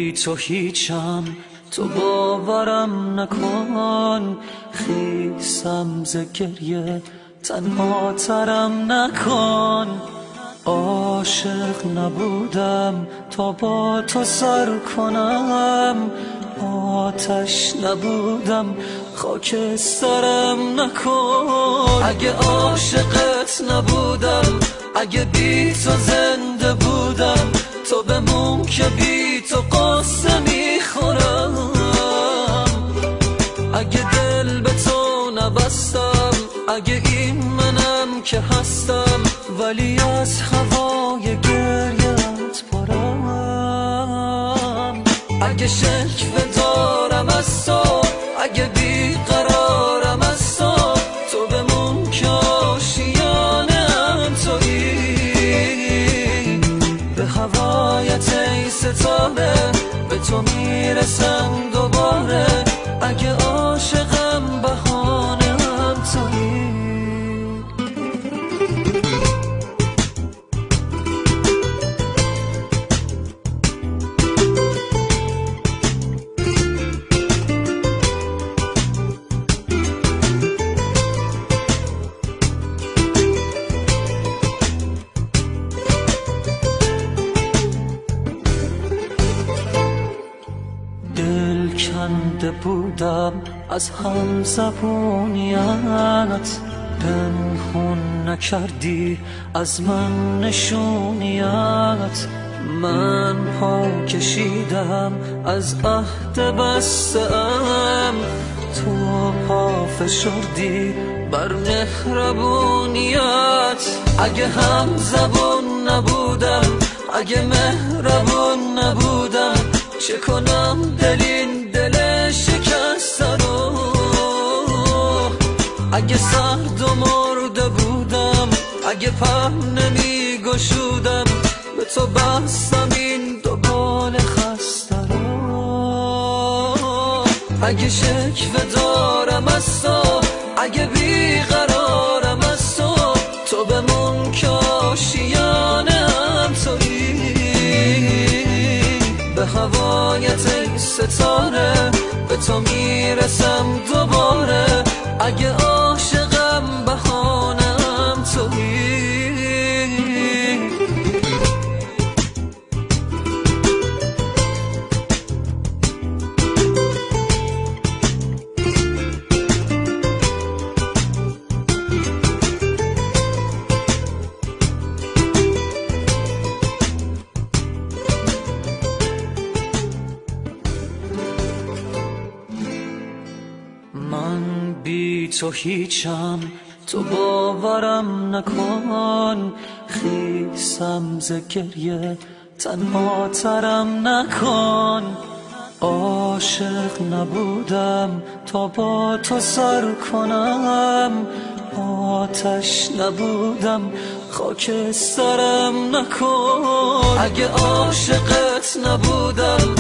بی تو هیچم، تو باورم نکن. خیسم ز گریه تنها ترم نکن. عاشق نبودم تا با تو سر کنم، آتش نبودم خاکسترم نکن. اگه عاشقت نبودم، اگه بی تو زنده بودم، تو بمون که بی تو قصه میخورم. اگه دل به تو نبستم، اگه این منم که هستم، ولی از هوای گریت پرم. اگه شکوه دارم از تو، اگه بیقرارم از تو، تو بمون که آشیانم تویی. به هوایت ای ستاره، به تو میرسم دوباره. اگه عاشقم بهانه‌ام تویی. دل کنده بودم از هم زبونیت، پنهون نکردی از من نشونیت. من پا کشیدم از عهد بسته‌ام، تو پا فشردی بر مهربونیت. اگه هم زبون نبودم، اگه مهربون نبودم، چه کنم دل این دل شکسته رو. اگه سرد و مرده بودم، اگه پا نمی گشودم، به تو بستم این دو بال خسته رو. اگه شکوه دارم از تو، اگه بیقرارم از تو، تو بمون که آشیانم تویی. به هوایت ای ستاره، به تو میرسم دوباره. اگه عاشقم بهانه‌ام تویی. من بی تو هیچم، تو باورم نکن. خیسم ز گریه تنها ترم نکن. عاشق نبودم تا با تو سر کنم، آتش نبودم خاکسترم نکن. اگه عاشقت نبودم،